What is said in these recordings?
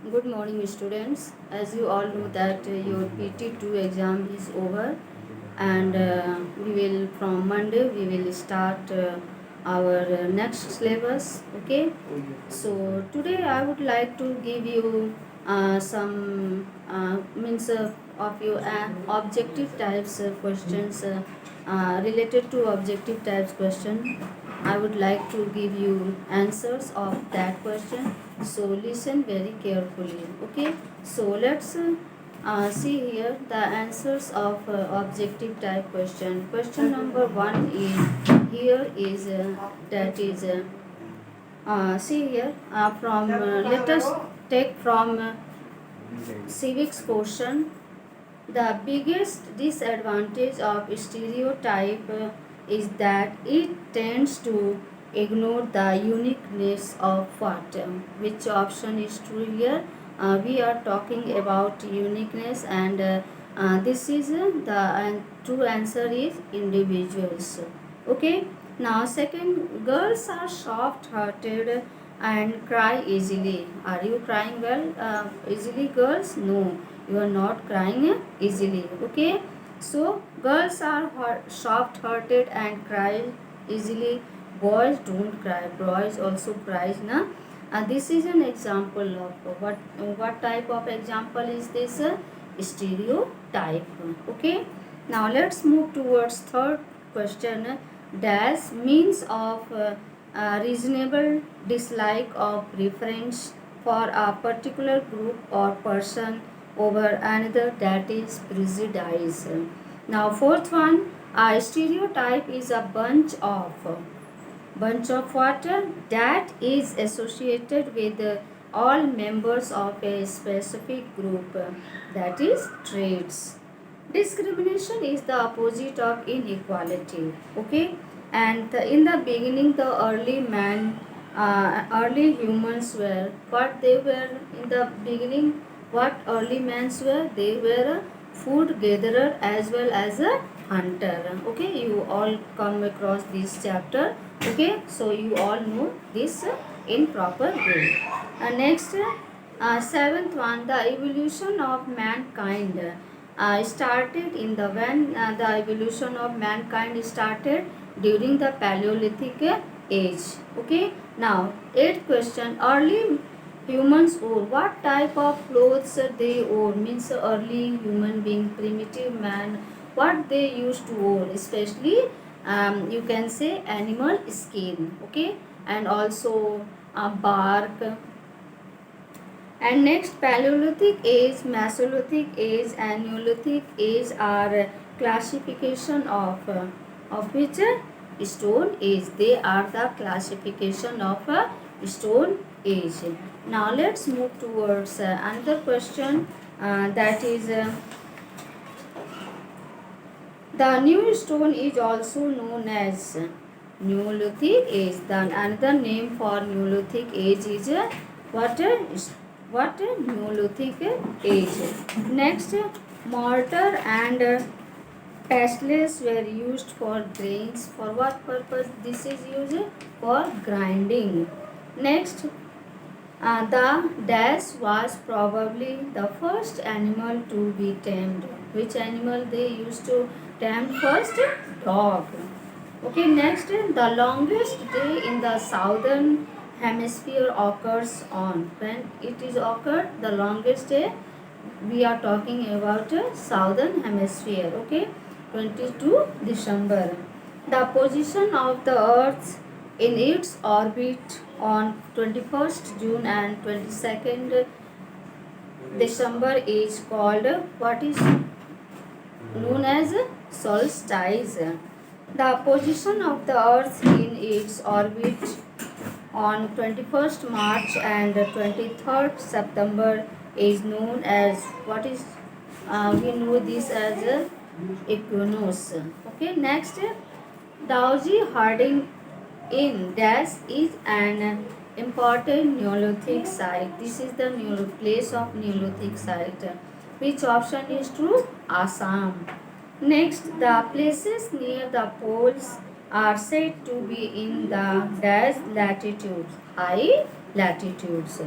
Good morning, students. As you all know that your PT2 exam is over, and we will from Monday we will start our next syllabus. Okay. So today I would like to give you some means of your objective types questions related to objective types question. I would like to give you answers of that question. So listen very carefully. Okay. So let's see here the answers of objective type question. Question number one is here is that is. See here from let us take from civics portion. The biggest disadvantage of stereotype is that it tends to ignore the uniqueness of what. Which option is true here? We are talking about uniqueness, and this is the true answer is individuals. Okay. Now second, girls are soft hearted and cry easily. Are you crying well easily, girls? No, you are not crying easily. Okay. So girls are soft hearted and cry easily. Boys don't cry. Boys also cries na. This is an example of what type of example is this? Stereotype. Okay. Now let's move towards third question. Dash means of reasonable dislike or preference for a particular group or person over another, that is prejudice. Now fourth one, a stereotype is a bunch of what? That is associated with all members of a specific group, that is traits. Discrimination is the opposite of inequality. Okay. And in the beginning the early humans were what they were in the beginning. What early mans were? They were a food gatherer as well as a hunter. Okay, you all come across this chapter. Okay, so you all know this in proper way. Next, seventh one, the evolution of mankind started in the when the evolution of mankind started during the Paleolithic age. Okay. Now eighth question, early humans wore what type of clothes they wore? Means early human being, primitive man, what they used to wear, especially you can say animal skin. Okay. And also bark. And next, Paleolithic age, Mesolithic age, and Neolithic age are classification of which stone age. They are the classification of stone age. Now let's move towards another question, that is the new stone is also known as Neolithic age. The another name for Neolithic age is what? What? Neolithic age. Next, mortar and pestles were used for grains. For what purpose this is used? For grinding. Next, the dash was probably the first animal to be tamed. Which animal they used to tame first? Dog. Okay, next, the longest day in the southern hemisphere occurs on. When it is occurred, the longest day, we are talking about southern hemisphere. Okay, 22 December. The position of the earth in its orbit on 21st June and 22nd December is called what is known as solstice. The position of the earth in its orbit on 21st March and 23rd September is known as what is we know this as equinox. Okay. Next, Dowsey Harding in Dash is an important Neolithic site. This is the place of Neolithic site. Which option is true? Assam. Next, the places near the poles are said to be in the dash latitudes, high latitudes.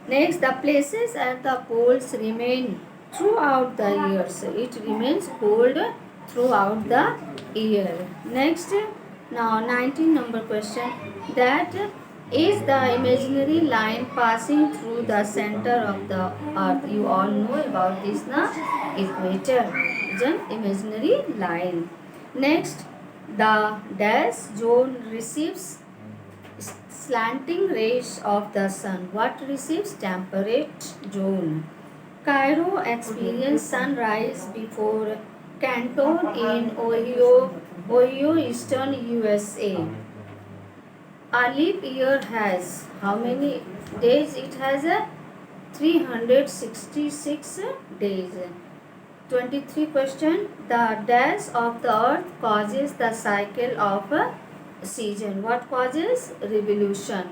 Next, the places at the poles remain throughout the years. It remains cold throughout the year. Next, now 19 number question. That is the imaginary line passing through the center of the earth. You all know about this, na? Equator is an imaginary line. Next, the dash zone receives slanting rays of the sun. What receives? Temperate zone. Cairo experienced sunrise before Canton in Ohio, eastern USA. A leap year has how many days? It has a 366 days. 23 question. The dash of the earth causes the cycle of a season. What causes? Revolution.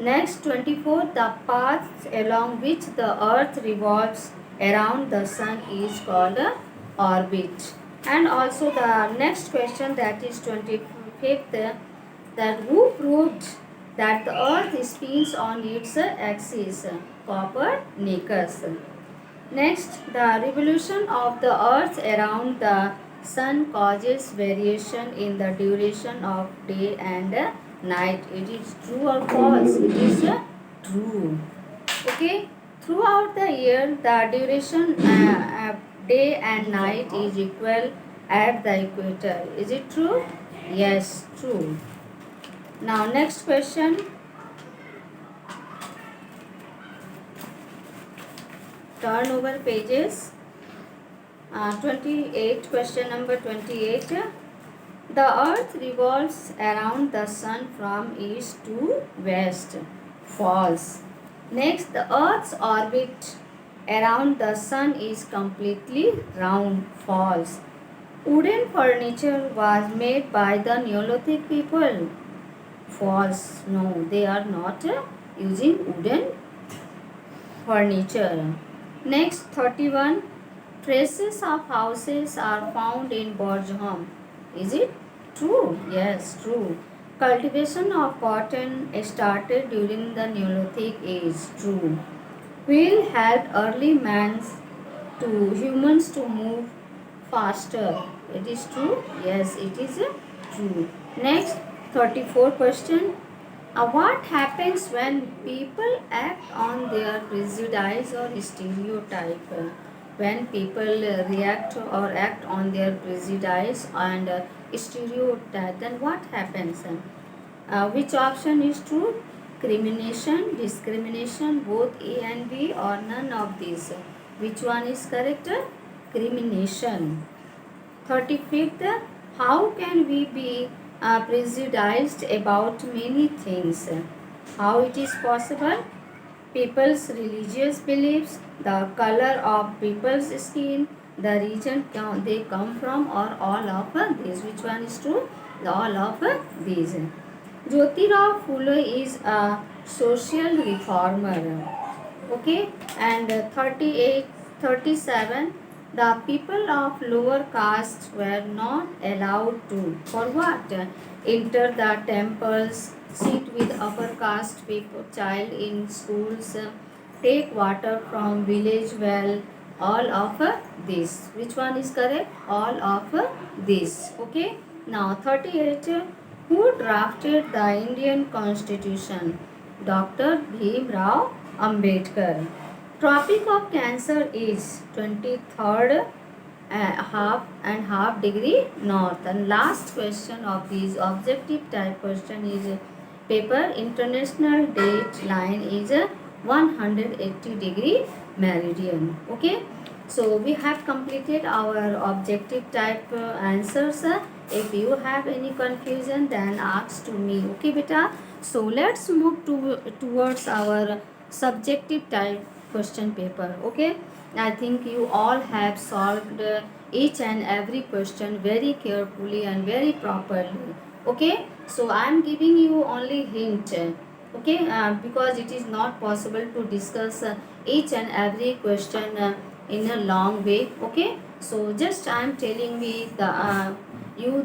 Next 24. The path along which the earth revolves around the sun is called a orbit. And also the next question, that is 25th, that who proved that the earth spins on its axis? Copernicus. Next, the revolution of the earth around the sun causes variation in the duration of day and night. It is true or false? It is true. Okay. Throughout the year, the duration day and night is equal at the equator. Is it true? Yes, true. Now, next question. Turn over pages. 28, question number 28. The earth revolves around the sun from east to west. False. Next, the earth's orbit around the sun is completely round. False. Wooden furniture was made by the Neolithic people. False. No, they are not using wooden furniture. Next, 31. Traces of houses are found in Borjham. Is it true? Yes, true. Cultivation of cotton started during the Neolithic age. True. Wheel helped early humans to move faster. It is true? Yes, it is true. Next, 34 question. What happens when people act on their prejudice or stereotype? When people react or act on their prejudice and stereotype, then what happens? Which option is true? Crimination, discrimination, both A and B, or none of these? Which one is correct? Crimination. 35th, how can we be prejudiced about many things? How it is possible? People's religious beliefs, the color of people's skin, the region they come from, or all of these. Which one is true? All of these. Jyotirao Phule is a social reformer. Okay, and 38, 37. The people of lower caste were not allowed to, for what? Enter the temples, sit with upper caste people, child in schools, take water from village well, all of this. Which one is correct? All of this. Okay. Now 38. Who drafted the Indian Constitution? Dr. Bhim Rao Ambedkar. Tropic of Cancer is 23rd half degree north. And last question of these objective type question is paper international date line is 180 degree meridian. Okay, so we have completed our objective type answers. If you have any confusion, then ask to me. Okay beta, so let's move towards our subjective type question paper. Okay, I think you all have solved each and every question very carefully and very properly. Okay, so I am giving you only hint. Okay, because it is not possible to discuss each and every question in a long way. Okay, so just I am telling you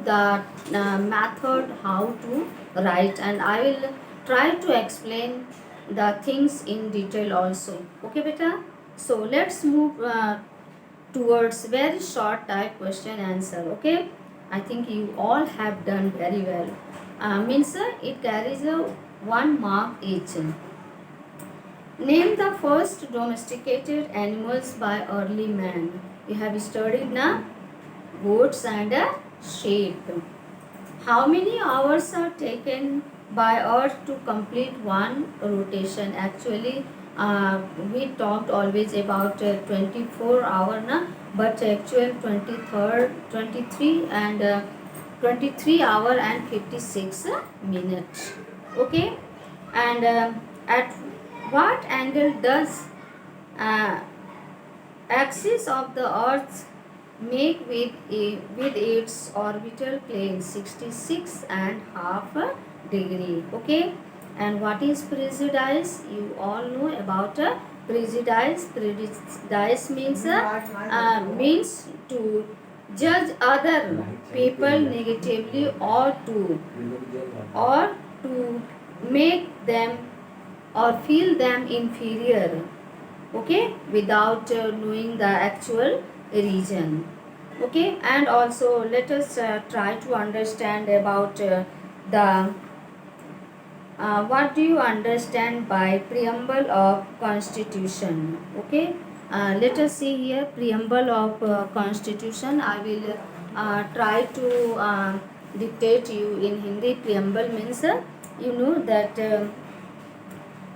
the method how to write, and I will try to explain the things in detail also. Okay, beta. So let's move towards very short type question answer. Okay, I think you all have done very well. Means it carries a 1 mark each. Name the first domesticated animals by early man. You have studied now goats and sheep. How many hours are taken by Earth to complete one rotation? Actually, we talked always about 24 hour, na? But actual 23 and 23 hour and 56 minutes. Okay, and at what angle does uh, axis of the Earth make with its orbital plane 66 and half degree. Okay, and what is prejudice? You all know about prejudice. Prejudice means to judge other people negatively or to make them or feel them inferior. Okay, without knowing the actual region. Okay, and also let us try to understand about the what do you understand by preamble of constitution. Okay, let us see here preamble of constitution. I will try to dictate you in Hindi. Preamble means you know that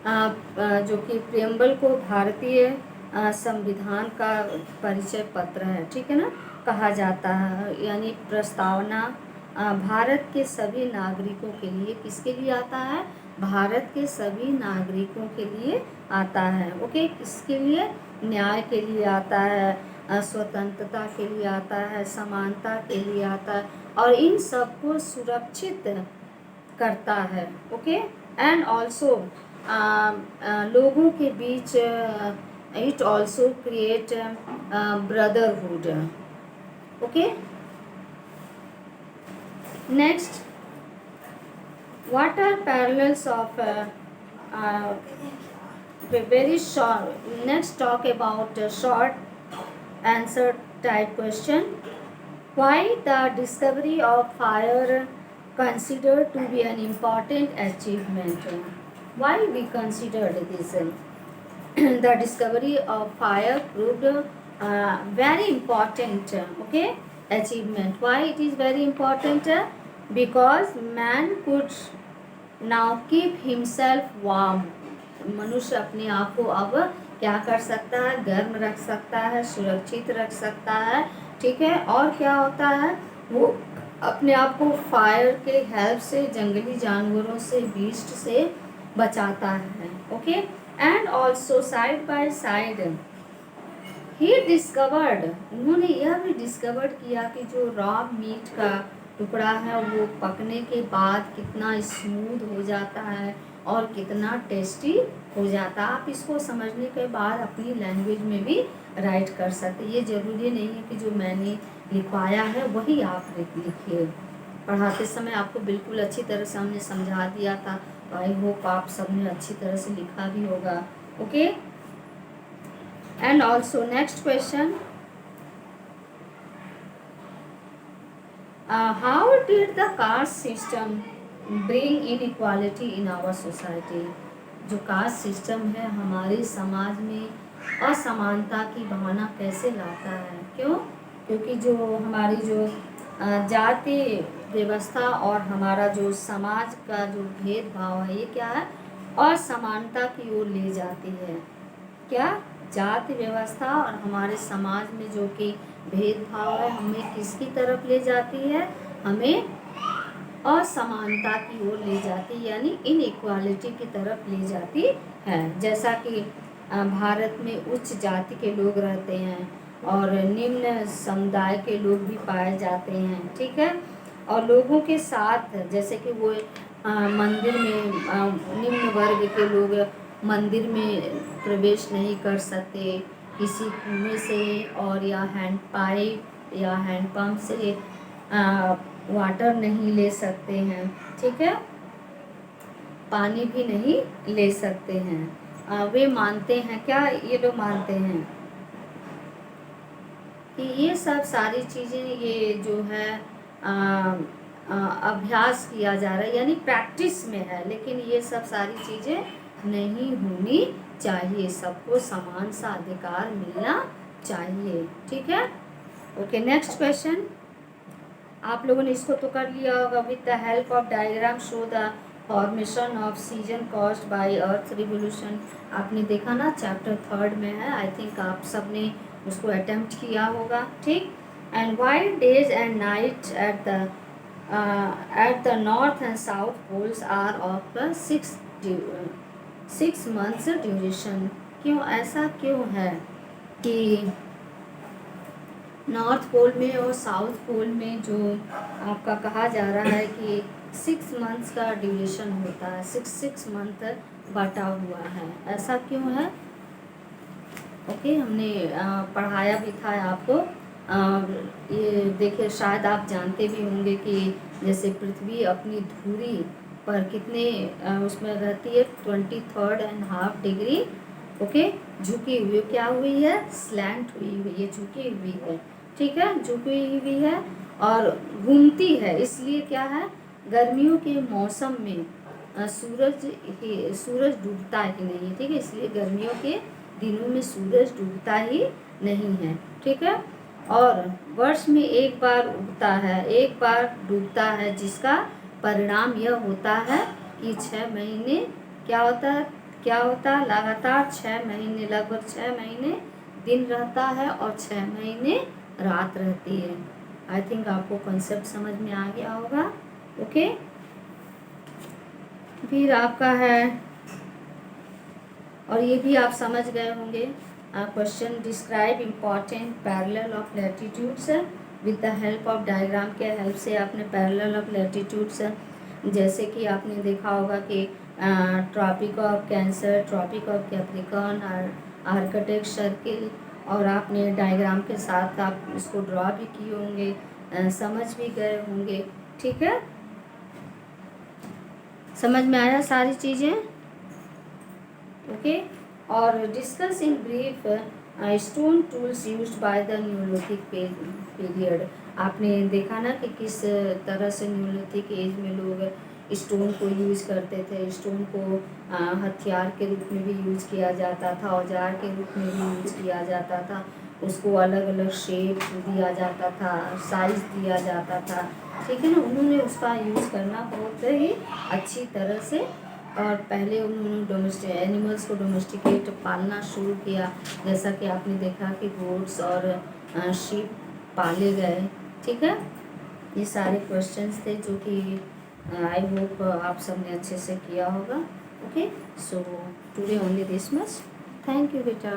जो कि preamble को भारतीय संविधान का परिचय पत्र है, ठीक है ना, कहा जाता है। यानी प्रस्तावना भारत के सभी नागरिकों के लिए, किसके लिए आता है? भारत के सभी नागरिकों के लिए आता है। ओके, किसके लिए? न्याय के लिए आता है, स्वतंत्रता के लिए आता है, समानता के लिए आता है, और इन सबको सुरक्षित करता है। ओके, एंड ऑल्सो लोगों के बीच it also create brotherhood. Okay, next, what are parallels of very short. Next, talk about short answer type question. Why the discovery of fire considered to be an important achievement? Why we considered this? The discovery of fire proved very important, okay, achievement. Why it is very important? Because man could now keep himself warm. मनुष्य अपने आप को अब क्या कर सकता है? गर्म रख सकता है, सुरक्षित रख सकता है, ठीक है। और क्या होता है? वो अपने आप को फायर के हेल्प से, जंगली जानवरों से, बीस्ट से बचाता है। Okay, and also side by side he discovered, उन्होंने यह भी डिस्कवर्ड किया कि जो रॉ मीट का टुकड़ा है वो पकने के बाद कितना स्मूथ हो जाता है और कितना टेस्टी हो जाता है। आप इसको समझने के बाद अपनी लैंग्वेज में भी राइट कर सकते। ये ज़रूरी नहीं है कि जो मैंने लिखवाया है वही आप लिखिए। पढ़ाते समय आपको बिल्कुल अच्छी तरह से हमने समझा दिया था, तो आई होप आप सबने अच्छी तरह से लिखा भी होगा। Okay, and also next question, how did the caste system bring inequality in our society? जो कास्ट सिस्टम है हमारे समाज में असमानता की भावना कैसे लाता है? क्यों? क्योंकि जो हमारी जो जाति व्यवस्था और हमारा जो समाज का जो भेदभाव है, ये क्या है? असमानता की ओर ले जाती है। क्या? जाति व्यवस्था और हमारे समाज में जो कि भेदभाव है, हमें किसकी तरफ ले जाती है? हमें असमानता की ओर ले जाती है, यानी इनइक्वालिटी की तरफ ले जाती है। जैसा कि भारत में उच्च जाति के लोग रहते हैं और निम्न समुदाय के लोग भी पाए जाते हैं, ठीक है। और लोगों के साथ जैसे कि वो मंदिर में निम्न वर्ग के लोग मंदिर में प्रवेश नहीं कर सकते, किसी कुएं से और या हैंड पाइप या हैंड पंप से वाटर नहीं ले सकते हैं, ठीक है। पानी भी नहीं ले सकते हैं। वे मानते हैं, क्या ये लोग मानते हैं कि ये सब सारी चीज़ें ये जो है अभ्यास किया जा रहा है, यानी प्रैक्टिस में है, लेकिन ये सब सारी चीज़ें नहीं होनी चाहिए। सबको समान सा अधिकार मिलना चाहिए। ठीक है, ओके। नेक्स्ट क्वेश्चन, आप लोगों ने इसको तो कर लिया होगा। With the help of diagram show the formation off season caused by earth revolution. आपने देखा ना, चैप्टर 3 में है। आई थिंक आप सब ने उसको अटेम्प्ट किया होगा। ठीक। And why days and night at the north and south poles are of the 6 months duration. क्यों, ऐसा क्यों है कि नॉर्थ पोल में और साउथ पोल में जो आपका कहा जा रहा है कि 6 months का ड्यूरेशन होता है, 6 मंथ बांटा हुआ है, ऐसा क्यों है? ओके, हमने पढ़ाया भी था आपको। ये देखिए, शायद आप जानते भी होंगे कि जैसे पृथ्वी अपनी धुरी पर कितने उसमें रहती है, 23.5 डिग्री। ओके, झुकी हुई, क्या हुई है? स्लैंट हुई हुई है, झुकी हुई है। ठीक है, झुकी हुई है और घूमती है। इसलिए क्या है, गर्मियों के मौसम में सूरज डूबता ही नहीं है। ठीक है, इसलिए गर्मियों के दिनों में सूरज डूबता ही नहीं है। ठीक है, और वर्ष में एक बार उगता है, एक बार डूबता है, जिसका परिणाम यह होता है कि 6 महीने क्या होता है, लगातार 6 महीने, लगभग 6 महीने दिन रहता है और 6 महीने रात रहती है। आई थिंक आपको कॉन्सेप्ट समझ में आ गया होगा। ओके, फिर आपका है, और ये भी आप समझ गए होंगे question, describe important parallel of latitudes with the help of diagram के हेल्प से आपने पैरेलल ऑफ लैटिट्यूड्स, जैसे कि आपने देखा होगा कि Tropic of Cancer, Tropic of Capricorn और आर्कटिक सर्किल, और आपने डायग्राम के साथ आप इसको ड्रॉ भी किए होंगे, समझ भी गए होंगे। ठीक है, समझ में आया सारी चीज़ें? ओके, और discuss in brief stone tools used by the Neolithic period. आपने देखा ना कि किस तरह से न्यूलिथिक एज में लोग स्टोन को यूज़ करते थे। स्टोन को हथियार के रूप में भी यूज़ किया जाता था, औजार के रूप में भी यूज़ किया जाता था, उसको अलग अलग शेप दिया जाता था, साइज दिया जाता था। ठीक है ना, उन्होंने उसका यूज़ करना बहुत ही अच्छी तरह से, और पहले उन्होंने एनिमल्स को डोमेस्टिकेट पालना शुरू किया, जैसा कि आपने देखा कि गोट्स और शीप पाले गए। ठीक है, ये सारे क्वेश्चंस थे जो कि आई होप आप सब ने अच्छे से किया होगा। Okay, so today only this much. Thank you बेटा।